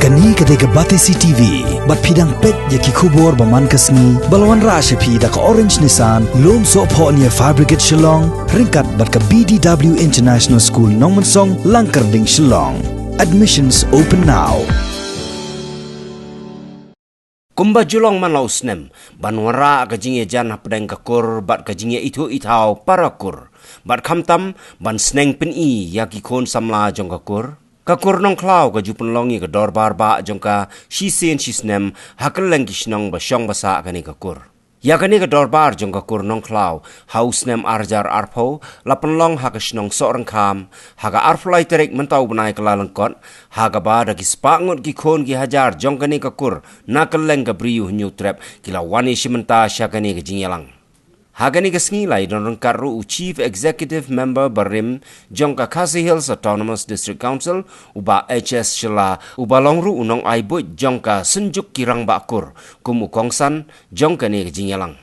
Kani kadega Batesi TV, bat pidang pet yaki kubor baman kasni, balawan rasha pi da ka Orange Nissan, lom so po niya Fabricate Shillong, ringkat bat ka BDW International School Nongmansong, Langkarding Shillong. Admissions open now. Kumba julong man lau snem, banwara ka jingye jan hapdeng kakur, bat ka jingye itu itau parakur, bat kamtam, ban sneng pen i yaki kon samla jong kakur. Kakur nong klau ka jupun longi ka dorbar ba jong ka shisen shisnem hakal leng kishnong ba syong basa ka ni kakur. Ya ka ni ka dorbar jong kakur nong klau haus nem arjar arpo lapan long haka shnong soorang kam haka arflai terik mentau benai kelalengkot haka ba da kispangut ki kon ki hajar jong ka ni kakur nakal leng ka briu hunyu trap kila wani shimenta sya ka ni ka jingyalang. Hagani kasngilay don rengkaru Chief Executive Member Barim Jongka Khasi Hills Autonomous District Council uba HS Shela uba longru unong aibut Jongka senjuk kirang bakur kum ukongsan Jongka ni kejingyalang.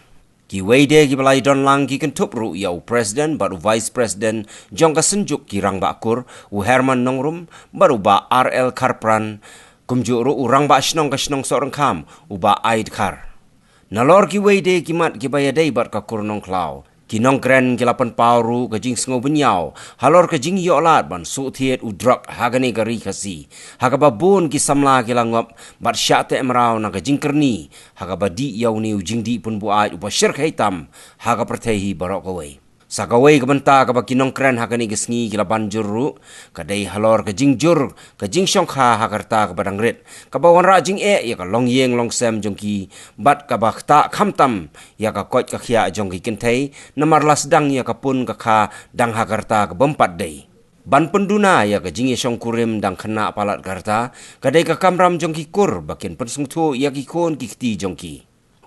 Ki weide ki balai don lang ki kentup ru ya President baru Vice President Jongka senjuk kirang bakur u Herman Nongrum baru ba RL Karpran kumjuk ru urang ba shnong ka shnong sorang kam uba Aid Kar. Nalor ki weide ki mat ki bayadai bat ka kurnong klau. Ki nong kren ki lapan pauru ka jing sngo benyau. Halor ka jing yolat ban su thiet u drak hagani gari kasi. Haga babun ki samla ki langop bat syate emrau na ka jing kerni. Haga badi yau ni u jing di pun buat upa syirk hitam. Haga pertehi barok kawai. Sakawai ka benta ka baki nong kren hagani gesngi ki lapan jurru. Kadai halor ka jing jur ka jing syongkha hagarta ka badang rit. Ka bawan ra jing ya ka long yeng long sem jongki bat ka bakta khamtam ya ka kot ka khia jongki kentai namar las dang ya ka pun ka kha dang hagarta ka bempat dei. Ban penduna ya ka jing syong kurim dang khana palat garta kadai ka kamram jongki kur bakin pensungthu ya ki kon ki khti jongki.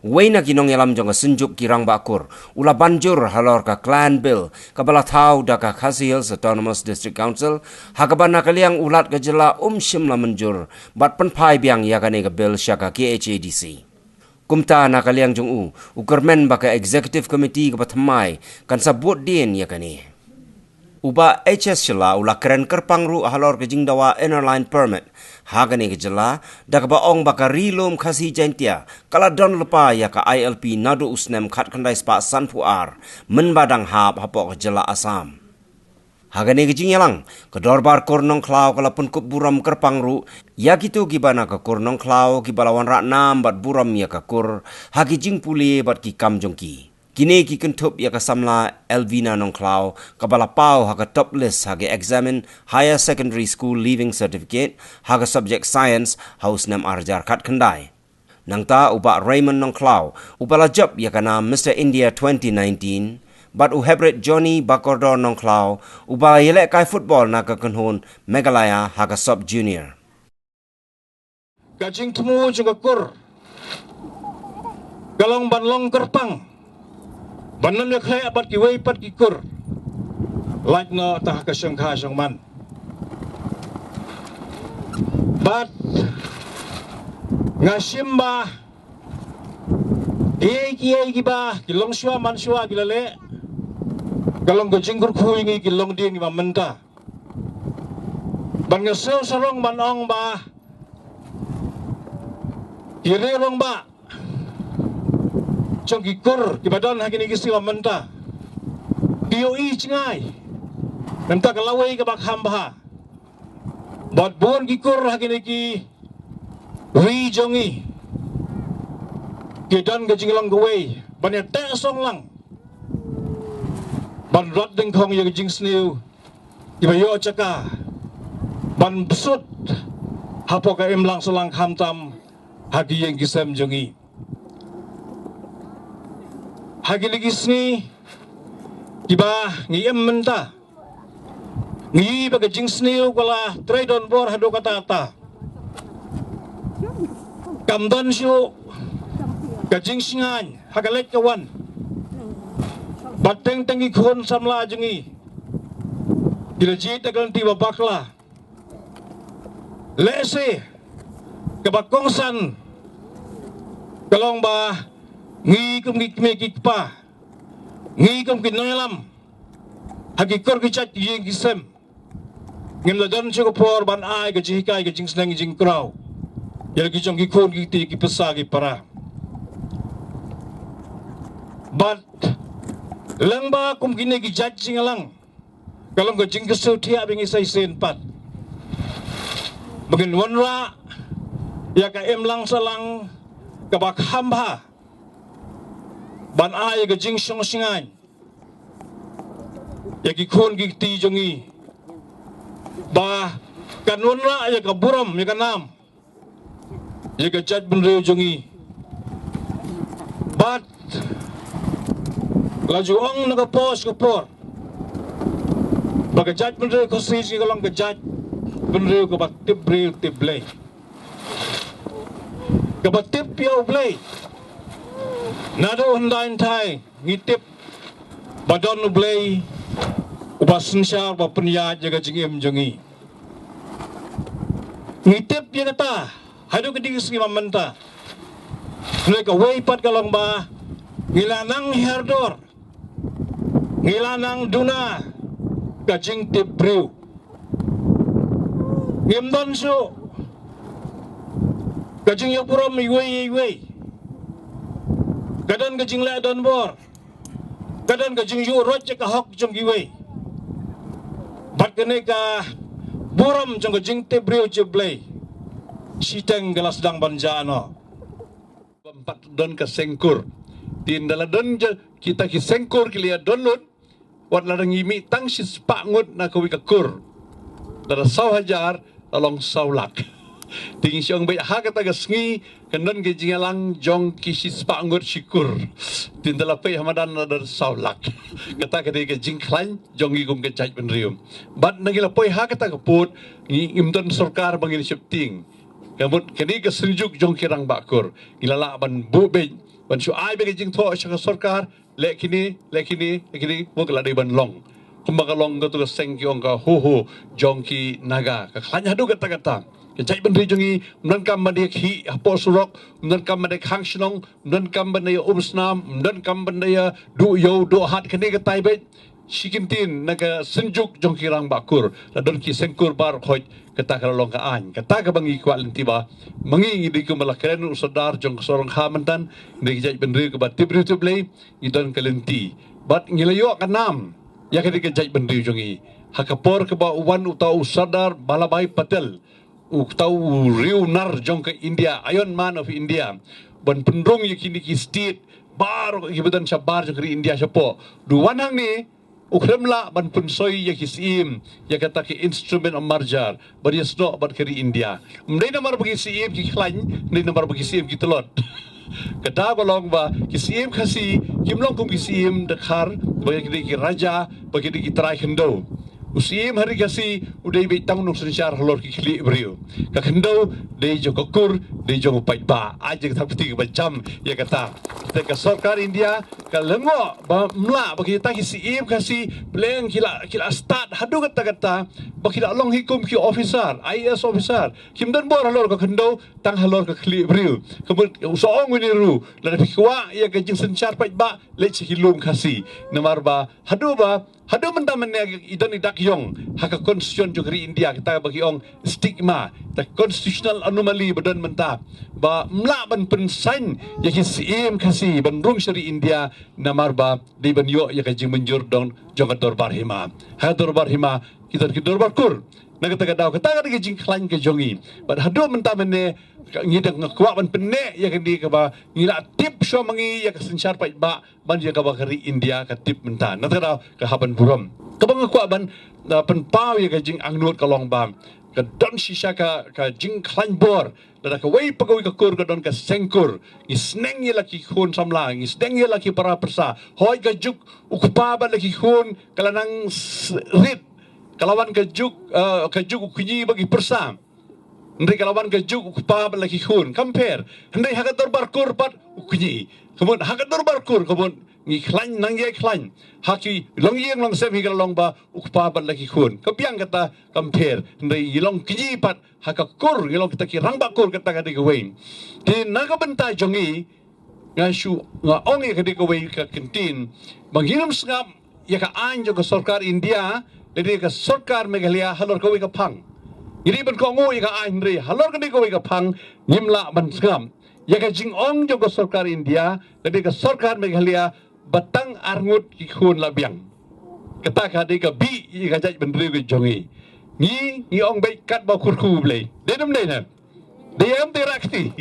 Waina kinong yalam jong senjuk kirang bakur ula banjur halor ka clan bill ka balatau da ka Khasi Hills Autonomous District Council hakabana kaliang ulat ka jela shimla menjur bat penpai biang ya ka ka bill syaka KHADC kumta na kaliang jong ukermen baka executive committee ka patmai kan sabut din ya ka ni uba HS Shela ula keren kerpang ru halor ke jingdawa inner line permit hagani ke jela dak baong baka rilum khasi jantia kala don lepa ya ka ILP nadu usnem khat khandai spa sanpuar menbadang hap hapo ke jela Asam hagani ke jingyalang ke dorbar kornong klau kala pun kup buram kerpang ru ya gitu gibana ke kornong klau ki balawan rak nam bat buram ya ka kur hagi jing puli bat ki kam jongki. Kini ki kentup ya ka samla Elvina Nongklau kabala pau ha ka top list ha ka examine higher secondary school leaving certificate ha ka subject science haus nam arjar khat khandai. Nangta uba Raymond Nongklau ubala job ya ka nam Mr. India 2019 but u hybrid Johnny Bakordor Nongklau uba yelek kai football na ka kanhon Meghalaya ha ka sub junior. Kajing temu juga kur galong banlong kerpang Banam ya kaya apat ki wei pat ki kur. Like no tah ka syong kha syong man. Bat ngasimba ki ba ki long shwa man shwa ki lale. Galong go jingkur khu ngi ki long ding ba menta. Ban ngasel sarong man ong ba. Ki re long ba. Trong kikur di badan hagini kisi wa menta POE cingai namta kalawai ka bakham baha bat bon kikur hagini ki ri jongi kidan ga jinglang gawai banyak ta song lang ban rot ding khong ya jing snew di bayo chaka ban besut hapo ka imlang solang khamtam hagi yang kisam jongi hagi lagi sini tiba ngiem menta ngi baga jing sniu kala tradon bor hado kata ta kamdan syu ka jing singan hagalek kawan bateng tengi khon samla jengi dilaji tagal tiba bakla lese kabakongsan kalong ba ngi kum ki pa ngi kum ki nangalam hagi kor ki chat ki sem ngem la don chuko por ban ai ka jikai ka jing snang jing kraw yang kijong kikun kiti kipesa kipara. But lang ba kum kini ki judging alang kalau ko jing kesu tia bingi sai sen pat begin wanra ya ka em lang salang ka bak hamba ban a ya ka jing song singan ya ki khon ki ti jongi ba kan wanra ya ka buram ya ka nam ya ka judge bun reu jongi but laju ong nakapos kapor bagajat bendera ko sisi kalong gajat bendera ko batip bril tip blay ka batip piau blay nado hundain thai ngitip badon blay ubasin syar ba punya jaga jingim jongi ngitip ya kata hadu kedi segi mamanta mereka way pat kalong ba ngilanang herdor ngilanang duna kajing tip brew ngimdon su kajing yapuram iway kadan kajing la don bor kadan kajing yu roj ka hok jong giway bat kene ka buram jong kajing tip brew jeblay siteng gelas dang banjano empat don ka sengkur tin dala don kita ki sengkur ki lia don lut wat ladang imi tang si spak ngut na kawi ka kur dara saw hajar along sawlak ting siong be ha kata ga sngi kendon ge jingalang jong ki si spak ngut sikur tin dala pe hamadan dar sawlak kata ka de ge jingklan jong gi gum ge chaj ben rium bat nagila poi ha kata ka put imton sarkar bangin shifting kabut kini ke senjuk jong kirang bakur ilala ban bu be ban su ai be ge jing tho shaka sarkar lekini wogla de ban long kumbaga long to seng ki ong ka ho jong ki naga ka khanya du kata ke jai ban ri jongi nan kam ban de khi apo surok nan kam ban de khang shnong nan kam ban de umsnam nan kam ban de du yo do hat kini ka tai be shikintin naga senjuk jong ki rang bakur la don ki sengkur bar khoj kata ka long ka an kata ka bangi kwal tiba mangi di ko malakren sadar jong sorong hamantan de jai ban ri ka ba tibri tiblei idon kalenti bat ngilayo ka nam ya ka de jai ban ri jongi hakapor ka ba uwan utau sadar balabai patel utau riu nar jong ka India iron man of India ban pendrong yakini ki state bar hibutan sabar jong ka India sapo duwan hang ni ukremla ban punsoi ya kisim ya kata ki instrument of marjar but yes no but kiri India mdai namar bagi sim ki khlain mdai namar bagi sim ki telot kata bolong ba kisim khasi kimlong kum kisim dekhar bagi ki raja bagi ki trai khendo usim hari kasi udai be tang nung sensyar halor ki khli brio ka khendo dei jo kokur dei jo pai ba aje thak pti ba jam ya kata ka sarkar India ka lengo ba mla bagi ta ki sim kasi pleng kila start hadu kata bagi long hikum ki officer IAS officer kimdan bor halor ka khendo tang halor ka khli brio kebut soong ni ru la pikwa ya ka jing sensyar pai ba le chilum kasi namar ba hadu menta menne idon idak yong haka konstitusi jogri India kita bagi ong stigma the constitutional anomaly badan menta ba mla ban pensain ya kisim kasi ban rung syari India namar ba di ban yo ya kajing menjur dong jong dorbar hima ha dorbar hima kita ki dorbar kur na kata daw kata ka jing klan ke jongi but hadu menta menne ngidang ngkuak ban penne ya kendi ka ba ngila tip so mangi ya kesensyar pai ba ban ya ka ba kari India ka tip menta na tara ka haban buram ka bang ngkuak ban pen pau ya ka jing angnut ka long bam ka don shisha ka jing klan bor da ka wei pagawi ka kur ka don ka sengkur isneng ya laki khun samla isneng ya laki para persa hoi ka juk ukpa ba laki khun kalanang rit kalawan ka juk kunyi bagi persa Ndai kalawan ke juk pa lagi khun compare ndai haga dorbar kur pat kunyi kemun haga dorbar kur kemun ngi khlan nang ye khlan haki long yeng long sem hi long ba ukpa lagi khun kepiang kata compare ndai yilong kunyi pat haga kur yilong kita ki rang ba kur kata ka de wein di naga benta jongi ngashu nga ongi ka de wein ka kentin banghiram sngam ya ka anjo ka sarkar India dari ka sarkar Meghalaya halor ka we ka phang Ini ben ko ngu ika Henry halor kani ko ika phang nyimla ban skam ya ka jing ong jo ko sarkar India kadi ka sarkar Meghalaya batang arngut ki khun la biang kata ka de ka bi ika jaj ben ri jongi ni ong bai kat ba khur khu ble denum nei na Diam terakti.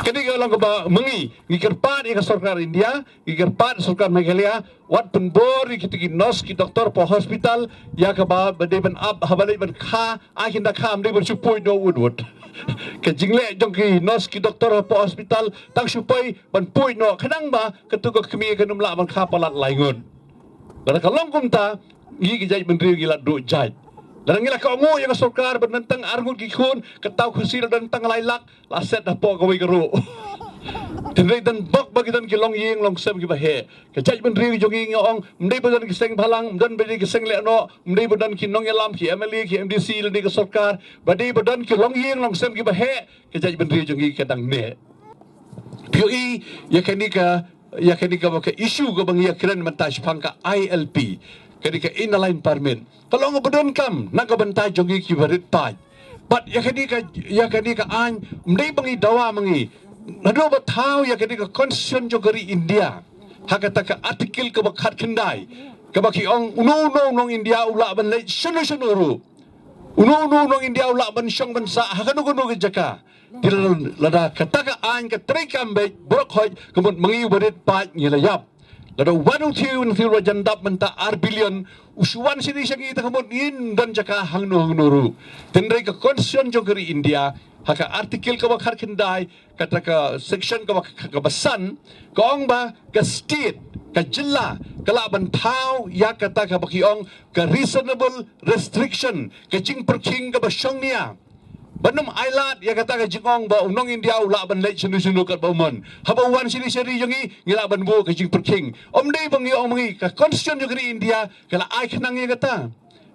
Kini kalau kau mengi, ngikirpat ika sarkar India, ngikirpat sarkar Meghalaya, wat penbor kita nos ki doktor po hospital, ya kaba bade ben ab habale ben kha, akin dah kham de ben supoi do wood. Kejingle jong ki nos ki doktor po hospital, tang supoi ben poi no, kenang ba ketuga kemi kenum la ben kha palat laingun. Kalau kalau kumta, ngiki jaj ben riu gilat do jaj. Dan ngila ka ngo yang sarkar bentang arngut gikun ketau khusil dan tang lailak laset dah po kawai geru. Tenri dan bok bagi dan kilong ying long sem ki bahe. Kejaj ben riu jogi ngong mdei badan ki seng phalang dan bedi ki seng le no mdei badan ki nong yalam ki MLA ki MDC le ki sarkar badi badan ki long ying long sem ki bahe kejaj ben riu jogi kadang ne. POE ya kenika ka isu ko bang ya kren mentaj pangka ILP ketika inline permit kalau ngebedon kam nak bentai jogi ki berit pai but ya kenika an mdei bangi dawa mangi nado batau ya kenika constitution jogari India hakata ka artikel ke bakhat kendai ke baki ong uno India ula ban le shunu ru uno India ula ban syong ban sa hakanu gunu ke jaka lada kataka an ka trekam be brok hoj kemun mangi berit pai ngilayap Lada wanu tiu nthil wajandap menta billion usuan sini syangi takamot in dan jaka hangnu nuru. Tendrai ke konstitusi jogeri India haka artikel ke bakar kendai kata ke section ke basan ke ong ba ke state ke jilla ke la bantau ya kata ke baki ong ke reasonable restriction ke jing perking ke basyong nia. Banum ailat ya kata ke jingong ba unong India ula ban lek sunu kat bauman. Haba wan sini seri jongi ngila ban bo ke jing perking. Om dei bangi ong mangi ke konstitusi jogeri India kala ai kenang ya kata.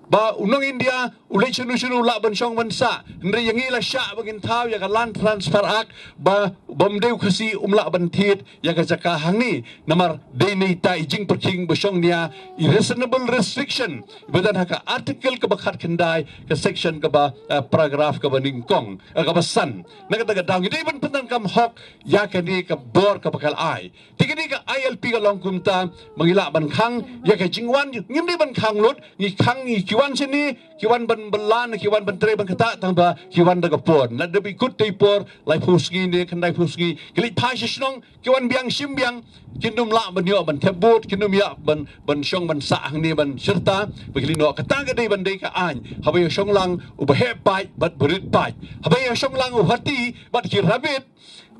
Ba unong India ulai sunu ula ban syong ban sa. Ndri yang ila syak bagin tau ya ka land transfer act ba bom deu kasi umla ban tit ya ka jaka hang ni namar dei nei tai jing perking basyong nia reasonable restriction badan haka artikel ke bakhat kendai ke section ke ba paragraf ke baningkong ke basan nakata dang dei ban pentan kam hok ya ka ni ke bor ke bakal ai tigini ke ILP ke long kumta mangila ban khang ya ka jingwan ngim dei ban khang lut ngi khang ngi kiwan sini kiwan ban belan kiwan ban tre ban kata tangba kiwan daga pon na debi kut tei por lai pusgi ne kendai pusgi kili pasisnong kiwan biang sim biang kinum la ban yo ban tebut kinum ya ban syong ban sa hang ni ban serta begili no kata ga dei ban dei ka an habai syong lang ubahe pai bat berit pai habai syong lang uhati bat kirabit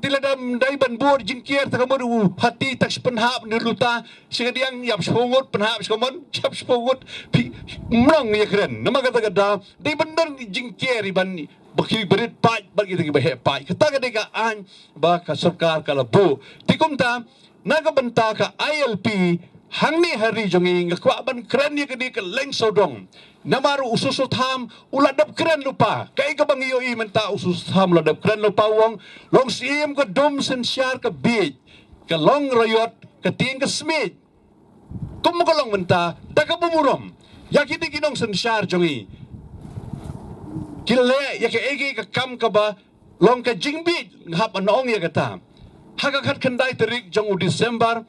tiladam dai ban bor jingkier takamadu hati tak penhap niluta sigadiang yap songot penhap skomon chap songot mrong ya keren nama kata kata dai bandar jingkier iban baki berit pai bagi tagi bahe pai kata ka an ba ka sarkar kala bu tikumta naga banta ka ILP hangni hari jongi ngakwa ban keren ya kedi ke leng sodong namaru ususul tham uladap keren lupa kai ka bang iyo menta usus tham uladap keren lupa wong long sim ka dom sen syar ka bit ka long rayot ka ting ka smith kumu ka long menta da ka bumurom ya kiti kinong sen syar jongi kile ya ka egi ka kam ka ba long ka jingbit hap anong ya kata hakakat kendai terik jong Desember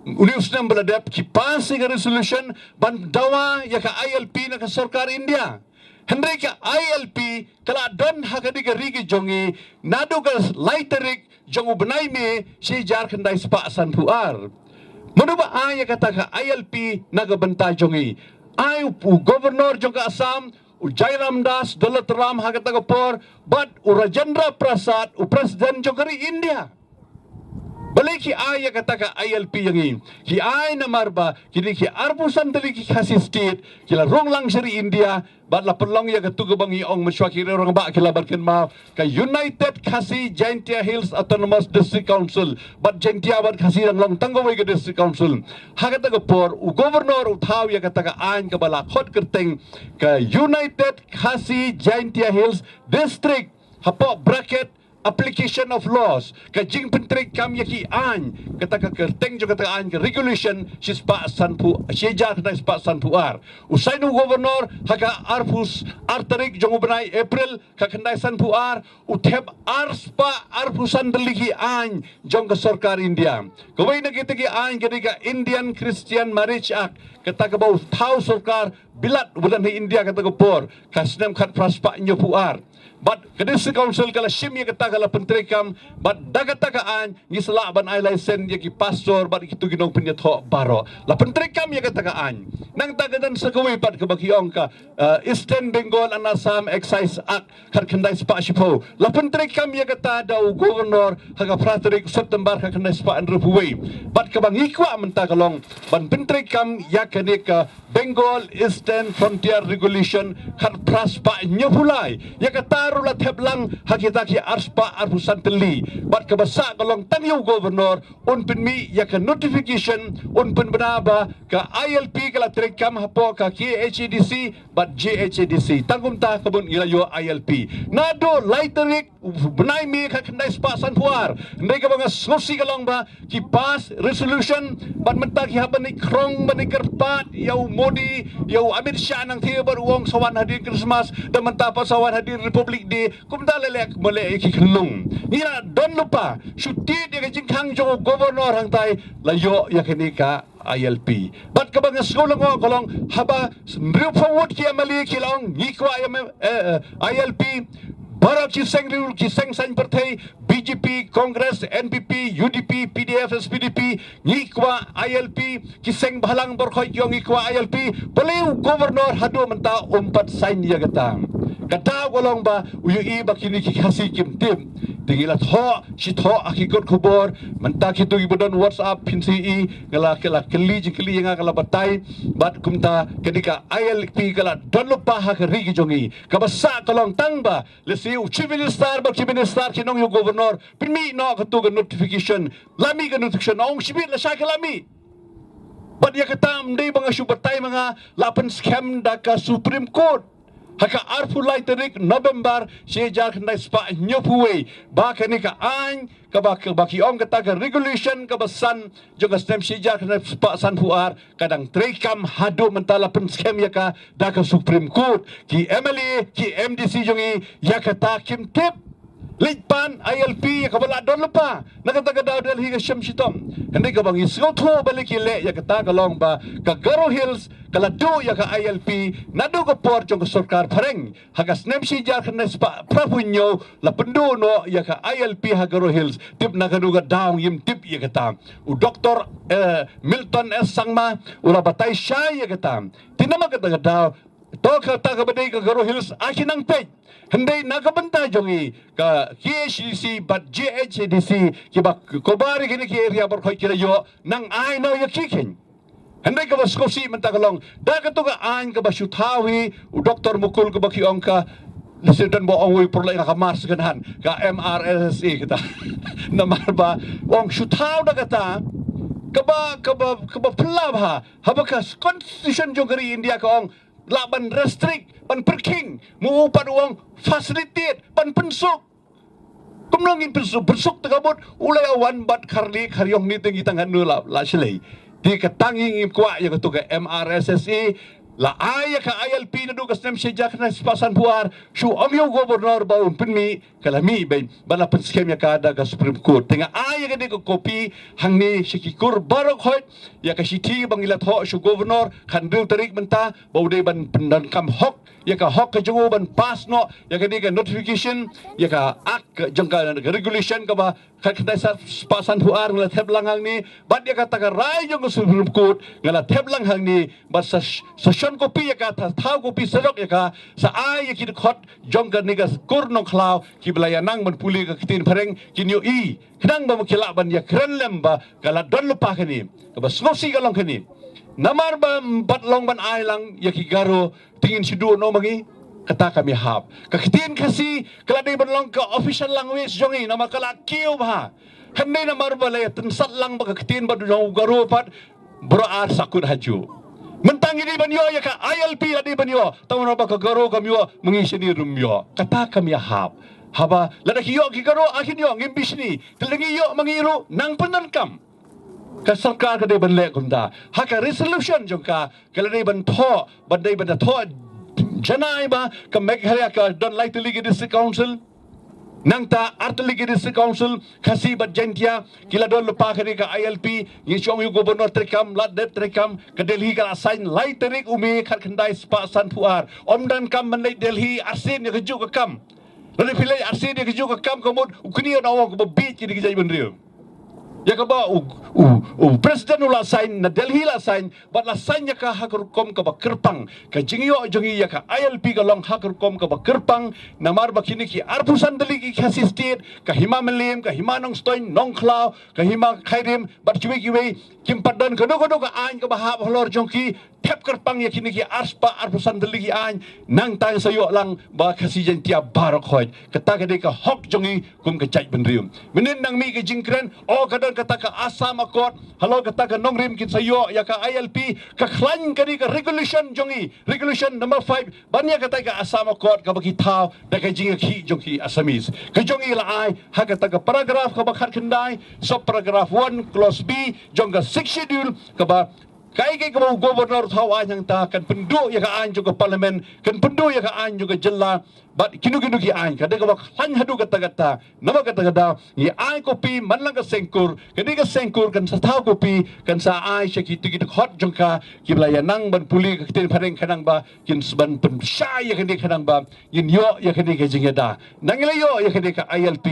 Uliusnem beladap kipasi ke resolution ban dawa ya ka ILP na ka sarkar India. Hendai ka ILP kala don hakadi ka rigi jongi nado ka laiterik jongu benai me si jar kendai spa san puar. Menuba ay kata ka ILP naga benta jongi. Ay governor jong ka Assam Jairam Das Dalat Ram hakata ka por but Rajendra Prasad presiden jong kari India. Balik ki ay kata ka ILP yang ini. Ki ay na marba, kini ki arpusan tali ki kasi state, kila rong lang siri India, bat la perlong ya katuga bangi ong masyakiri orang ba kila barkin ma ka United Kasi Jaintia Hills Autonomous District Council, bat Jaintia bat kasi lang tanggaway ka District Council. Hakata ka por, governor utaw ya kata ka ayn ka bala khot kerteng ka United Kasi Jaintia Hills District, hapo bracket application of laws ka jing pentrik kam yaki an kata ka kerteng jo kata an ka regulation sispa sanpu sieja kata sispa sanpuar usai nu governor haka arpus artarik jong benai April ka kendai sanpuar uthep arspa arpusan deliki an jong ka sarkar India kawai na kita ki an ka Indian Christian Marriage Act kata ka bau thau sarkar bilat bulan di India kata ka por kasnem khat praspa nyo puar but kadisi council kala shimya kata kala pentrikam but dagata kaan ngisla ban ai license ya ki pastor but kitu ginong pinyatho baro la pentrikam ya kata kaan nang tagadan sa kawi pat ka bakiong ka Eastern Bengal and Assam Excise Act kar kandai spa shipo la pentrikam ya kata daw governor haga Frederick September ka kandai spa andru puway but ka bangikwa menta kalong ban pentrikam ya kanika Bengal Eastern Frontier Regulation kar praspa nyopulai ya kata la theblang hakita ki arspa arpusan teli bat kabasa kalong tangyu governor un pinmi ya ka notification un pin benaba ka ILP kala trekam hapo ka KHADC bat JHADC tangum ta kabun ilayo ILP nado laiterik benai mi ka kendai spa sanpuar ndai ka banga sosi kalong ba ki pass resolution bat menta ki haban ni krong bani kerpat yau Modi yau Amit Shah nang thia bar uang sawan hadir Christmas dan menta pa sawan hadir Republic di kumda lelek mole iki khlung ngira don lupa syuti dia jingkhang jo governor hang tai layo yakenika ILP bat ka bang sekolah ngo kolong haba mriu forward ki amali kilong ngikwa ILP Barak kiseng riul kiseng san partai BJP, Congress, NPP, UDP, PDF, SPDP, ngikwa ILP, kiseng bahalang berkhoi yung ngikwa ILP, beliau governor hadu menta umpat sain ya gatang. Kata golong ba uyui bakini kikasi kim tim. Tingilat ho shit ho akikot kubor menta kitu ibodon WhatsApp pinci ngala keli jikeli yang ngala batai bat kumta ketika ILP kala don lupa hak rigi jongi kabasa kolong tangba lesiu chief minister ba chief minister kinong yung governor pinmi no katu notification lami ka notification ong sibit la sa kalami bat ya katam dei mga subatay mga lapan scam da ka Supreme Court haka arfu laiterik November sejak kendai spa nyopuwe ba kenika an kabaki ong kata ka regulation kabasan juga stem sejak kendai spa sanpuar kadang trekam hadu mentala pen scam ya ka da ka Supreme Court ki MLA ki MDC jongi ya kata kim tip Litpan ILP ya kabala don lupa nakata daw dal higa syam sitom hindi ka bang isgo to balik ile ya kata kalong ba ka Garo Hills kala do ya ka ILP nado ko por jong sarkar pareng hagas nem si jar kan spa prapunyo la pendo no ya ka ILP ha Garo Hills tip na kaduga down yim tip ya kata u Dr. Milton S Sangma ura batay siya ya kata tinama kata daw to kata ka badai ka Garo Hills akinang page Hindi nakabanta jongi ka KHDC but JHDC kiba kobari kini ki area berkhoi kirayo nang ai no yakikin. Hindi ka baskosi mentakalong da ka to ka an ka basyutawi u Dr. Mukul ka bakiong ka Lesson bo ong wi perlai ka mars ganhan ka MRSSA kita namarba ong syutaw na kata kaba pelab ha habaka constitution jogari India ka ong laban restrict pan perking mu pan uang facilitate pan pensuk kumlangin pensuk bersuk tegabut ulai awan bat karli karyong ni tinggi tangan nula la selai di katanging im kwa ya ketuga MRSSE la aya ka ILP na dugas nem sejak na pasan puar shu amyo gobernador baun pinmi kalami ben bala pen scam ya ka daga Supreme Court tinga aya ka ko kopi hangni shikikur barok hoy ya ka shiti bangilat ho shu governor khandil tarik menta baude ban pendan kam hok ya ka hok ka jongo ban pass no ya ka diga notification ya ka ak jangka regulation ka ba kakta sa pasan puar ngala theblang hangni bat ya ka taga rai jong Supreme Court ngala theblang hangni bat sa kopi ya ka thau kopi serok ya ka sa ai ya ki khot jong ka niga kurno khlaw ki blaya nang ban puli ka kitin pareng kinyo i khnang ba mukila ban ya krenlem ba kala don lupa kani ka ba slosi ka long kani namar ba bat long ban ai lang ya ki Garo tingin sidu no magi kata kami hab ka kitin kasi kala dei ban long ka official language jongi nama kala kiu ba handai namar ba le tensat lang ba ka kitin ba do Garo pat bro ar sakun haju mentang ini banyo ya ka ILP adi banyo tahu apa ka Garo kami mengisi ni rumyo kata kami hab haba lada kiyo kikaro akin yo ngimbis ni telengi yo mangiru nang penerkam ka sarkar ka dei ban le gunda haka resolution jongka kala dei ban tho ban dei ban tho janai ba ka meghalaya ka don like to league district council nang ta artli district council khasi bat jentia kila don lupa kari ka ILP ni chong yu gubernur trekam lat det trekam ka Delhi ka assign lai terik umi khat khandai spa san puar om dan kam man Delhi asin ni kejuk ka kam lalu pilih asin ni kejuk ka kam komod ukni on awak ko beat ni kejai benriu ya ka ba president ula sign na Delhi la sign but la sign ya ka hakur kom ka ba kerpang ka jingyo jongi ya ka ILP ka long hakur kom ka ba kerpang namar ba kini ki arpusan dali ki khasi state ka hima melim ka hima nong stoin nong klau ka hima khairim bat kiwi kiwi kim padan ka do ka ain ka ba ha holor jongki tep kerpang ya kini ki arspa arpusan dali ki ain nang tang sayo lang ba khasi jentia barok hoy kata ka de ka hok jongi kum ka chai benrium menin nang mi ka jingkren o ka kata ka asam akot halo kata ka nongrim kin sayo ya ka ILP ka khlan kani ka regulation jongi regulation number 5 banya kata ka asam akot ka bagi thaw da ka jinga khi jongi asamis ka jongi la ai ha kata ka paragraph ka bakhat khandai sub paragraph 1 clause B jonga 6 schedule ka ba kai kai ka gubernur thaw ai yang ta kan pendu ya ka an juga parlimen kan pendu ya ka an juga jella but kinu ki ai kada ka khlan hadu kata nama kata ni ai kopi manlang ka sengkur kadi ka sengkur kan sa thaw kopi kan sa ai shaki tigi hot jongka kibla ya nang ban puli ka tin phareng khanang ba kin ban pen shy ya kadi khanang ba yin yo ya kadi ka jingada nangila yo ya kadi ka ILP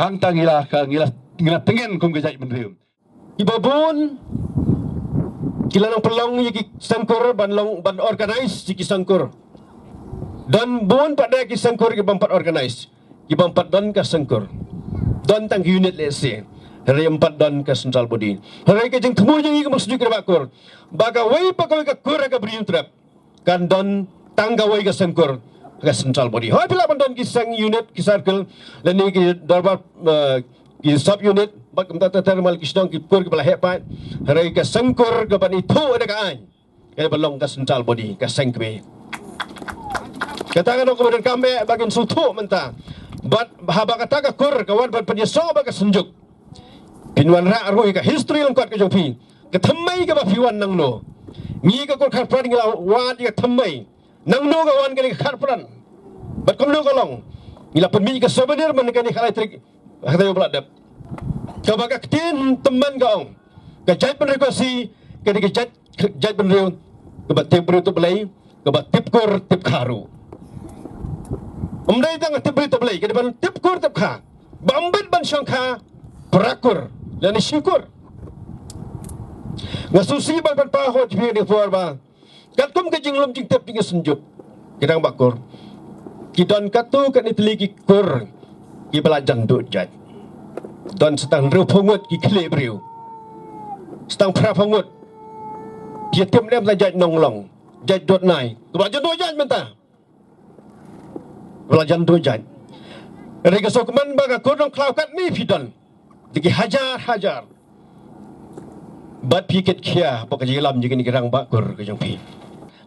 hang tangila ka ngila pengen kum ka jai benrium ibabun kila nang pelong yaki sangkur ban organize yaki sangkur dan bun pada yaki sangkur ki bampat organize ki bampat don ka sangkur don tang unit let's say hari 4 don ka central body hari ke jeng temu jeng ki maksud ki bakur baga wei pakai ka kur ka beriun trap kan don tangga wei ka sangkur ka central body hoi pila ban don ki sang unit ki circle dan ni ki darbar ki sub unit bak mta thermal ki sidong ki kur ki bala hepat hari ka sangkur ka ban itu ada ka an ka balong ka central body ka sangkwe katakan ko kemudian kami bagian sutu menta bat haba kata ka kur kawan bat penyeso ba ka senjuk pinwan ra aroi ka history lang kwat ka jopi ka thammai ka ba fiwan nang no ngi ka kur kharpran ngila wan ka thammai nang no ka wan ka kharpran bat kom no ka long ngila penmi ka souvenir man ka ni khalai trik hata yo bladap ka ba ka tin teman ka ong ka jai penrekosi ka ni ka jai penreun ka ba tip tu belai ka ba tip kur tip kharu umdai tang tip belai ka ban tip kur tip kha bambet ban shangkha prakur dan syukur ngasusi ban paho jbi ni for ba kat kum ke jinglom jing tip jing senjuk kidang bakur kidon katu kan itli ki kur ki belajan duk jaj don setang ru phongut ki khle briu setang pra phongut dia tim lem la jaj nonglong jaj dot nai ku belajan duk jaj menta belajan duk jaj rega sokman baga kodong klaukat ni pidon digi hajar bat pikit kia pok jilam jigi ni gerang bakur ke jong pi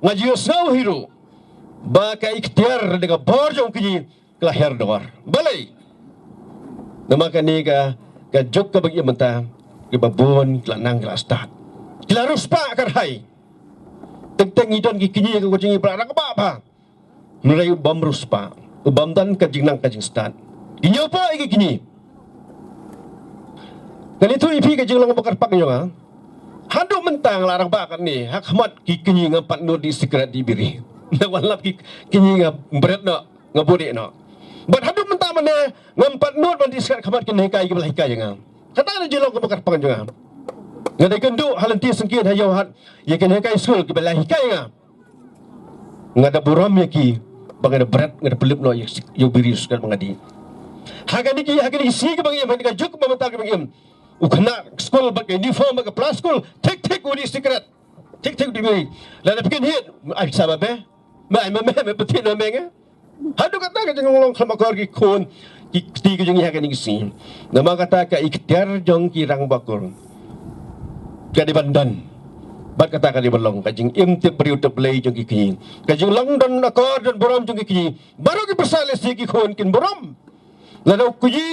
ngaji sau hiru ba ka ikhtiar dengan bor jong ki kelahir dor balai nama kani ka jok ka bagi menta ke babon kelanang kelas start kila ruspa karhai teng idon ki kini ka kucing pra ka ba nurai bom ruspa ubam dan ka jingnang ka jing start kinyo pa iki kini kan itu ipi ka jinglong bakar pak nyo ha hadu mentang larang bakat ni hak hamat ki kini ngapat nur di secret di biri na walap ki kini ngap berat no ngabudi no but hadu mentang mana ngampat nur ban di secret hamat kini kai ki belah kai jang kata na jinglong bakar pak nyo ngadai kendu halanti sengkit hayo hat ye kini kai sul ki belah kai nga ngada buram ye ki bangada berat ngada pelip no yo biri sukat mangadi hagani ki si ke bagi man ka juk mamata ke bagi ukna school bag uniform bag plus school tik udi secret tik di beri la bikin hit ai sabab mai betul na menga hadu kata ka jeng long khamakor ki khon ki ti ke jeng hagani ki si nama kata ka ikhtiar jong ki rang bakur ka di bandan bat kata ka di balong ka jeng im tip beri utap lay jong ki ka jeng long dan akor dan borom jong ki baru ki persales ki khon kin borom Lalu kuji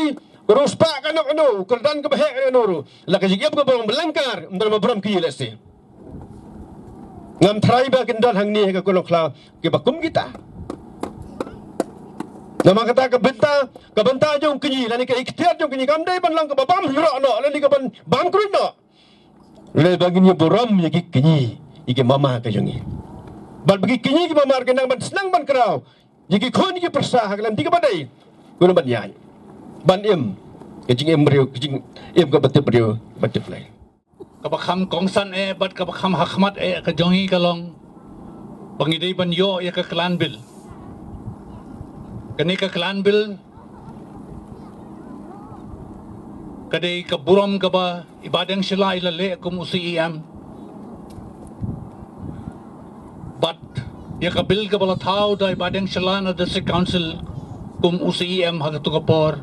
ruspa kan ano kerdan ke bahek ano ru. La kaji gap ke barang belangkar dalam beram kuji lesi. Ngam try ba kendan hang ni ke kolong kla ke bakum kita. Nama kata ke benta jong kuji lani ke ikhtiar jong kuji kamdai ban lang ke babam hiro no lani ke ban bam kurun no. Le baginya boram ya ki kuji ike mama ke jongi. Bal bagi kuji ke mama ke nang ban senang ban kerau. Jiki kon ki persah kelam tiga badai. Kuno ban yai. Ban em kejing em beriu kejing em ke betul beriu betul lai. Kabakam kongsan bat kabakam hakmat ke jongi kalong pangidai ban yo ya ke klan bil. Kani ke klan bil kadai ke buram ke ba ibadang sila ila le kum UCEM bat ya ke bil ke bala tau da ibadang sila na district council kum UCEM hagatu kapor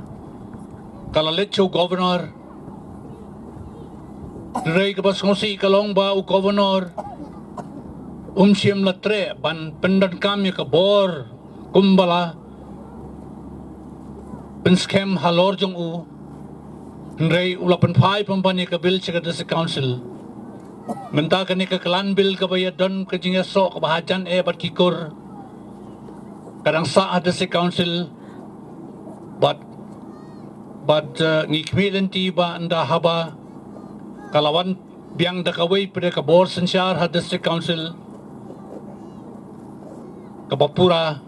kala lecho governor Ray ke bas ngosi kalong ba u governor siem latre ban pendan kami ke bor kumbala pen scam halor jong u Ray ulapan pai pampani ke bil cika district council menta kani ke klan bil ke baya don ke jinga sok ke bahajan bat kikur kadang sa district council bat ngikmi lenti ba anda haba kalawan biang dakaway pada ke bor sensyar ha district council ke bapura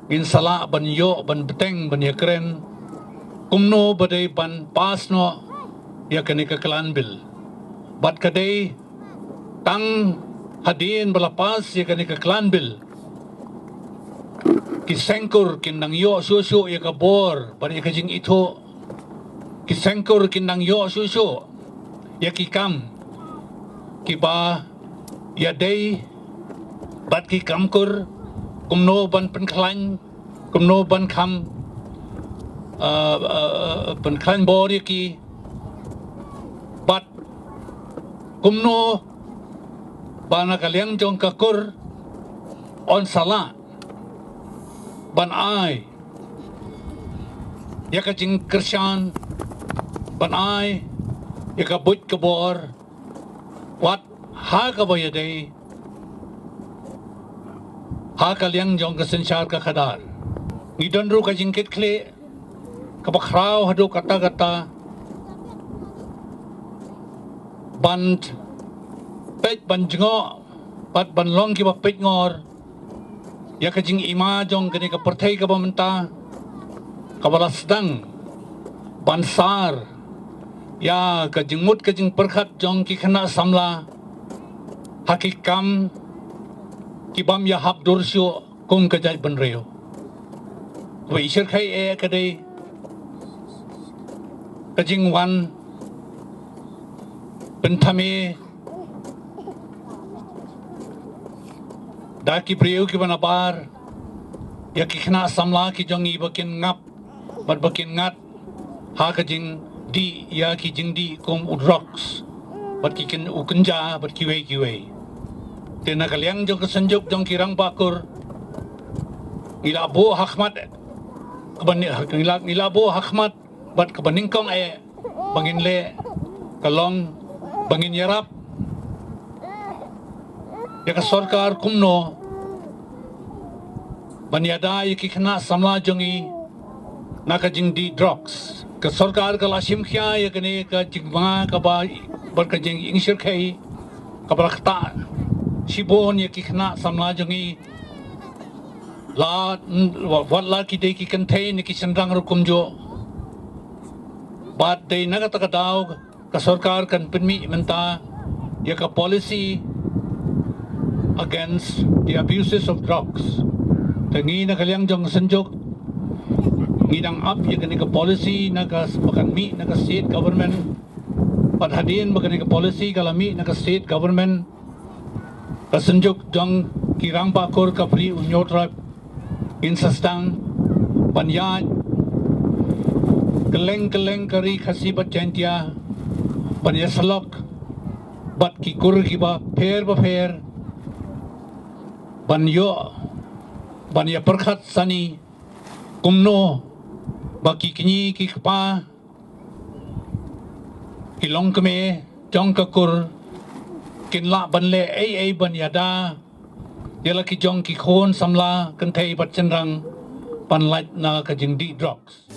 in sala ban yo ban beteng ban yakren kumno badai ban pas no ya kani ke klan bil bat kadai tang hadin balapas ya kani ke klan bil kisengkur kindang yo susu ya ke bor pada ke jing itu kisengkur kindang yo susu ya ki kam ki ba ya dei bat ki kam kur kumno ban pen klan kumno ban kam pen klan bor ya ki bat kumno bana kaliang jong kakur on sala ban ai ya ka jing kershan ban ai ya ka but ke bor wat ha ka boy dei ha ka liang jong ka sensyar ka khadar ngidon ru ka jingkit kle ka bakrau hadu kata band pet ban jingo pat ban long ki ba pet ngor ya ka jing ima jong kani ka perthai ka bamenta ka balas dang bansar ya ka jingmut ka jing perkhat jong ki khana samla hakikam ki bam ya hab dursyo kum ka jai ban reo we ishir khai ka dei ka jing wan penthame da ki preu ki banabar ya ki khana samla ki jong i bakin ngap bat bakin ngat ha ka jing di ya ki jing di kom udrox bat ki ken ukenja bat ki wei tena kaliang jong kesenjuk jong kirang bakur ila bo hakmat keban ila bo hakmat bat kebaning kong bangin le kalong bangin yarap ya ka sarkar kumno banyada ki khana samla jongi naka jing di drugs ke sarkar ka lasim khya ya kene ka jingma ka ba bar ka jing ingshir khai ka brakta sibon ya ki khna samla jongi la wala ki de ki contain ki sanrang rukum jo bat de naga ta ka daw ka sarkar kan pinmi menta ya ka policy against the abuses of drugs tangi na kaliang jong sanjok ngidang up ya kani ka policy naga bakan mi naga state government padhadin bakan ka policy kalami naga state government kasanjuk jong kirang pakor ka pri unyotra insastang banya keleng kari khasi bacentia banya salok bat ki kur ki ba pher banyo banya perkhat sani kumno baki kini ki kapa ilong keme jong kakur kin la ban le ai ban yada yala ki jong ki khon samla kan thei bat chenrang pan lait na ka jing di drugs